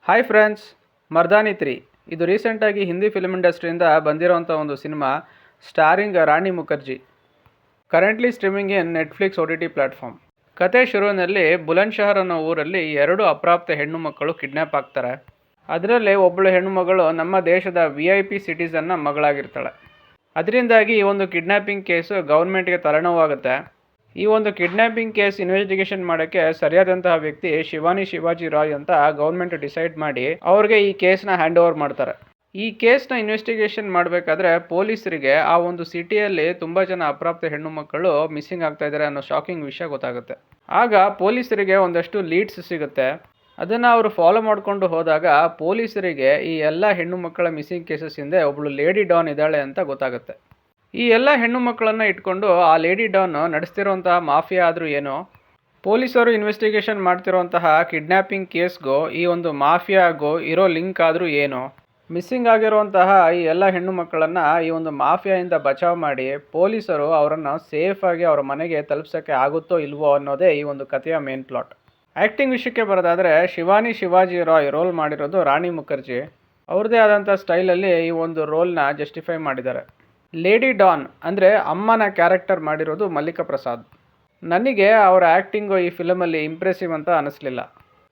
Hi friends, ಮರ್ದಾನಿ 3 ಇದು ರೀಸೆಂಟಾಗಿ Hindi film ಇಂಡಸ್ಟ್ರಿಯಿಂದ ಬಂದಿರೋಂಥ ಒಂದು ಸಿನಿಮಾ ಸ್ಟಾರಿಂಗ್ ರಾಣಿ ಮುಖರ್ಜಿ. ಕರೆಂಟ್ಲಿ ಸ್ಟ್ರೀಮಿಂಗ್ ಇನ್ ನೆಟ್ಫ್ಲಿಕ್ಸ್ OTT ಪ್ಲಾಟ್ಫಾರ್ಮ್. ಕತೆ ಶುರುವಿನಲ್ಲಿ ಬುಲಂದ್ ಶಹರ್ ಅನ್ನೋ ಊರಲ್ಲಿ 2 ಅಪ್ರಾಪ್ತ ಹೆಣ್ಣು ಮಕ್ಕಳು ಕಿಡ್ನ್ಯಾಪ್ ಆಗ್ತಾರೆ. ಅದರಲ್ಲಿ ಒಬ್ಬಳು ಹೆಣ್ಣು ಮಗಳು ನಮ್ಮ ದೇಶದ VIP ಸಿಟಿಸನ್ನ ಮಗಳಾಗಿರ್ತಾಳೆ. ಅದರಿಂದಾಗಿ ಈ ಒಂದು ಕಿಡ್ನ್ಯಾಪಿಂಗ್ ಕೇಸು ಗೌರ್ಮೆಂಟ್ಗೆ ತಲೆನೋವಾಗುತ್ತೆ. ಈ ಒಂದು ಕಿಡ್ನ್ಯಾಪಿಂಗ್ ಕೇಸ್ ಇನ್ವೆಸ್ಟಿಗೇಷನ್ ಮಾಡೋಕ್ಕೆ ಸರಿಯಾದಂತಹ ವ್ಯಕ್ತಿ ಶಿವಾನಿ ಶಿವಾಜಿ ರಾಯ್ ಅಂತ ಗೌರ್ಮೆಂಟ್ ಡಿಸೈಡ್ ಮಾಡಿ ಅವ್ರಿಗೆ ಈ ಕೇಸ್ನ ಹ್ಯಾಂಡ್ ಓವರ್ ಮಾಡ್ತಾರೆ. ಈ ಕೇಸ್ನ ಇನ್ವೆಸ್ಟಿಗೇಷನ್ ಮಾಡಬೇಕಾದ್ರೆ ಪೊಲೀಸರಿಗೆ ಆ ಒಂದು ಸಿಟಿಯಲ್ಲಿ ತುಂಬ ಜನ ಅಪ್ರಾಪ್ತ ಹೆಣ್ಣು ಮಕ್ಕಳು ಮಿಸ್ಸಿಂಗ್ ಆಗ್ತಾ ಇದ್ದಾರೆ ಅನ್ನೋ ಶಾಕಿಂಗ್ ವಿಷಯ ಗೊತ್ತಾಗುತ್ತೆ. ಆಗ ಪೊಲೀಸರಿಗೆ ಒಂದಷ್ಟು ಲೀಡ್ಸ್ ಸಿಗುತ್ತೆ. ಅದನ್ನು ಅವರು ಫಾಲೋ ಮಾಡಿಕೊಂಡು ಹೋದಾಗ ಪೊಲೀಸರಿಗೆ ಈ ಎಲ್ಲ ಹೆಣ್ಣು ಮಕ್ಕಳ ಮಿಸ್ಸಿಂಗ್ ಕೇಸಸ್ ಹಿಂದೆ ಒಬ್ಬಳು ಲೇಡಿ ಡಾನ್ ಇದ್ದಾಳೆ ಅಂತ ಗೊತ್ತಾಗುತ್ತೆ. ಈ ಎಲ್ಲ ಹೆಣ್ಣು ಮಕ್ಕಳನ್ನು ಇಟ್ಕೊಂಡು ಆ ಲೇಡಿ ಡಾನ್ ನಡೆಸ್ತಿರುವಂತಹ ಮಾಫಿಯಾ ಆದರೂ ಏನೋ, ಪೊಲೀಸರು ಇನ್ವೆಸ್ಟಿಗೇಷನ್ ಮಾಡ್ತಿರುವಂತಹ ಕಿಡ್ನ್ಯಾಪಿಂಗ್ ಕೇಸ್ಗೂ ಈ ಒಂದು ಮಾಫಿಯಾಗೂ ಇರೋ ಲಿಂಕ್ ಆದರೂ ಏನೋ, ಮಿಸ್ಸಿಂಗ್ ಆಗಿರುವಂತಹ ಈ ಎಲ್ಲ ಹೆಣ್ಣು ಮಕ್ಕಳನ್ನು ಈ ಒಂದು ಮಾಫಿಯಾಯಿಂದ ಬಚಾವ್ ಮಾಡಿ ಪೊಲೀಸರು ಅವರನ್ನು ಸೇಫಾಗಿ ಅವರ ಮನೆಗೆ ತಲುಪಿಸೋಕ್ಕೆ ಆಗುತ್ತೋ ಇಲ್ವೋ ಅನ್ನೋದೇ ಈ ಒಂದು ಕಥೆಯ ಮೇನ್ ಪ್ಲಾಟ್. ಆ್ಯಕ್ಟಿಂಗ್ ವಿಷಯಕ್ಕೆ ಬರೋದಾದರೆ ಶಿವಾನಿ ಶಿವಾಜಿ ರಾಯ್ ರೋಲ್ ಮಾಡಿರೋದು ರಾಣಿ ಮುಖರ್ಜಿ. ಅವ್ರದ್ದೇ ಆದಂಥ ಸ್ಟೈಲಲ್ಲಿ ಈ ಒಂದು ರೋಲ್ನ ಜಸ್ಟಿಫೈ ಮಾಡಿದ್ದಾರೆ. ಲೇಡಿ ಡಾನ್ ಅಂದರೆ ಅಮ್ಮನ ಕ್ಯಾರೆಕ್ಟರ್ ಮಾಡಿರೋದು ಮಲ್ಲಿಕಾ ಪ್ರಸಾದ್. ನನಗೆ ಅವರ ಆ್ಯಕ್ಟಿಂಗು ಈ ಫಿಲಮಲ್ಲಿ ಇಂಪ್ರೆಸಿವ್ ಅಂತ ಅನ್ನಿಸ್ಲಿಲ್ಲ.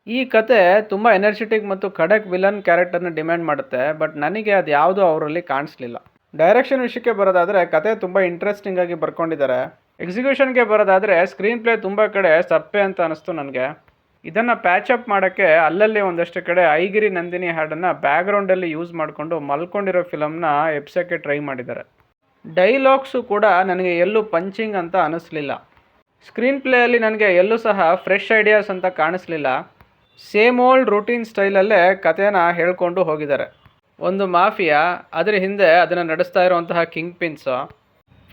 ಈ ಕತೆ ತುಂಬ ಎನರ್ಜೆಟಿಕ್ ಮತ್ತು ಖಡಕ್ ವಿಲನ್ ಕ್ಯಾರೆಕ್ಟರ್ನ ಡಿಮ್ಯಾಂಡ್ ಮಾಡುತ್ತೆ, ಬಟ್ ನನಗೆ ಅದು ಯಾವುದೂ ಅವರಲ್ಲಿ ಕಾಣಿಸ್ಲಿಲ್ಲ. ಡೈರೆಕ್ಷನ್ ವಿಷಯಕ್ಕೆ ಬರೋದಾದರೆ ಕತೆ ತುಂಬ ಇಂಟ್ರೆಸ್ಟಿಂಗ್ ಆಗಿ ಬರ್ಕೊಂಡಿದ್ದಾರೆ. ಎಕ್ಸಿಕ್ಯೂಷನ್ಗೆ ಬರೋದಾದರೆ ಸ್ಕ್ರೀನ್ ಪ್ಲೇ ತುಂಬ ಕಡೆ ಸಪ್ಪೆ ಅಂತ ಅನ್ನಿಸ್ತು ನನಗೆ. ಇದನ್ನು ಪ್ಯಾಚಪ್ ಮಾಡೋಕ್ಕೆ ಅಲ್ಲಲ್ಲಿ ಒಂದಷ್ಟು ಕಡೆ ಐಗಿರಿ ನಂದಿನಿ ಹಾಡನ್ನು ಬ್ಯಾಕ್ಗ್ರೌಂಡಲ್ಲಿ ಯೂಸ್ ಮಾಡಿಕೊಂಡು ಮಲ್ಕೊಂಡಿರೋ ಫಿಲಮ್ನ ಎಬ್ಸೋಕ್ಕೆ ಟ್ರೈ ಮಾಡಿದ್ದಾರೆ. ಡೈಲಾಗ್ಸು ಕೂಡ ನನಗೆ ಎಲ್ಲೂ ಪಂಚಿಂಗ್ ಅಂತ ಅನ್ನಿಸ್ಲಿಲ್ಲ. ಸ್ಕ್ರೀನ್ ಪ್ಲೇಯಲ್ಲಿ ನನಗೆ ಎಲ್ಲೂ ಸಹ ಫ್ರೆಶ್ ಐಡಿಯಾಸ್ ಅಂತ ಕಾಣಿಸ್ಲಿಲ್ಲ. ಸೇಮ್ ಓಲ್ಡ್ ರೂಟೀನ್ ಸ್ಟೈಲಲ್ಲೇ ಕಥೆನ ಹೇಳ್ಕೊಂಡು ಹೋಗಿದ್ದಾರೆ. ಒಂದು ಮಾಫಿಯಾ, ಅದರ ಹಿಂದೆ ಅದನ್ನು ನಡೆಸ್ತಾ ಇರುವಂತಹ ಕಿಂಗ್ ಪಿನ್ಸು,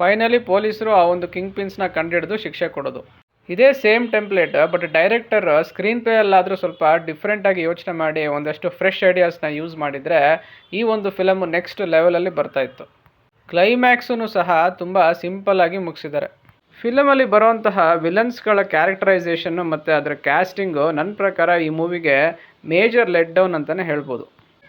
ಫೈನಲಿ ಪೊಲೀಸರು ಆ ಒಂದು ಕಿಂಗ್ ಪಿನ್ಸ್ನ ಕಂಡುಹಿಡಿದು ಶಿಕ್ಷೆ ಕೊಡೋದು. ಇದೇ same template, but director screen ಪ್ಲೇಯಲ್ಲಾದರೂ ಸ್ವಲ್ಪ ಡಿಫ್ರೆಂಟಾಗಿ ಯೋಚನೆ ಮಾಡಿ ಒಂದಷ್ಟು ಫ್ರೆಶ್ ಐಡಿಯಾಸ್ನ ಯೂಸ್ ಮಾಡಿದರೆ ಈ ಒಂದು ಫಿಲಮು ನೆಕ್ಸ್ಟ್ ಲೆವೆಲಲ್ಲಿ ಬರ್ತಾಯಿತ್ತು. ಕ್ಲೈಮ್ಯಾಕ್ಸೂ ಸಹ ತುಂಬ ಸಿಂಪಲ್ಲಾಗಿ ಮುಗಿಸಿದ್ದಾರೆ. ಫಿಲಮಲ್ಲಿ ಬರುವಂತಹ ವಿಲನ್ಸ್ಗಳ ಕ್ಯಾರೆಕ್ಟರೈಸೇಷನ್ನು ಮತ್ತು ಅದರ ಕ್ಯಾಸ್ಟಿಂಗು ನನ್ನ ಪ್ರಕಾರ ಈ ಮೂವಿಗೆ ಮೇಜರ್ ಲೆಟ್ ಡೌನ್ ಅಂತಲೇ ಹೇಳ್ಬೋದು.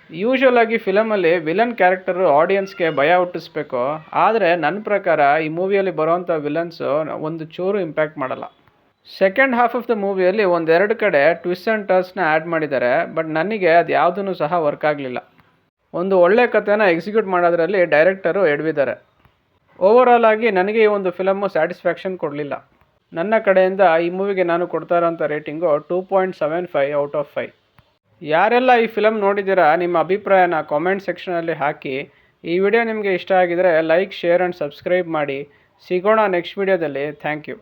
ಯೂಶ್ವಲಾಗಿ ಫಿಲಮಲ್ಲಿ ವಿಲನ್ ಕ್ಯಾರೆಕ್ಟರು ಆಡಿಯನ್ಸ್ಗೆ ಭಯ ಹುಟ್ಟಿಸ್ಬೇಕು, ಆದರೆ ನನ್ನ ಪ್ರಕಾರ ಈ ಮೂವಿಯಲ್ಲಿ ಬರುವಂಥ ವಿಲನ್ಸು ಒಂದು ಚೂರು ಇಂಪ್ಯಾಕ್ಟ್ ಮಾಡಲ್ಲ. ಸೆಕೆಂಡ್ ಹಾಫ್ ಆಫ್ ದ ಮೂವಿಯಲ್ಲಿ ಒಂದೆರಡು ಕಡೆ ಟ್ವಿಸ್ಟ್ ಆ್ಯಂಡ್ ಟರ್ನ್ಸ್ನ ಆ್ಯಡ್ ಮಾಡಿದ್ದಾರೆ, ಬಟ್ ನನಗೆ ಅದು ಯಾವುದೂ ಸಹ ವರ್ಕ್ ಆಗಲಿಲ್ಲ. ಒಂದು ಒಳ್ಳೆ ಕಥೆನ ಎಕ್ಸಿಕ್ಯೂಟ್ ಮಾಡೋದ್ರಲ್ಲಿ ಡೈರೆಕ್ಟರು ಎಡವಿದ್ದಾರೆ. ಓವರಾಲ್ ಆಗಿ ನನಗೆ ಈ ಒಂದು ಫಿಲಮ್ಮು ಸ್ಯಾಟಿಸ್ಫ್ಯಾಕ್ಷನ್ ಕೊಡಲಿಲ್ಲ. ನನ್ನ ಕಡೆಯಿಂದ ಈ ಮೂವಿಗೆ ನಾನು ಕೊಡ್ತಾ ಇರೋಂಥ ರೇಟಿಂಗು 2.75 ಔಟ್ ಆಫ್ 5. ಯಾರೆಲ್ಲ ಈ ಫಿಲಮ್ ನೋಡಿದ್ದೀರಾ ನಿಮ್ಮ ಅಭಿಪ್ರಾಯನ ಕಾಮೆಂಟ್ ಸೆಕ್ಷನಲ್ಲಿ ಹಾಕಿ. ಈ ವಿಡಿಯೋ ನಿಮಗೆ ಇಷ್ಟ ಆಗಿದರೆ ಲೈಕ್, ಶೇರ್ ಆ್ಯಂಡ್ ಸಬ್ಸ್ಕ್ರೈಬ್ ಮಾಡಿ. ಸಿಗೋಣ ನೆಕ್ಸ್ಟ್ ವಿಡಿಯೋದಲ್ಲಿ. Thank you.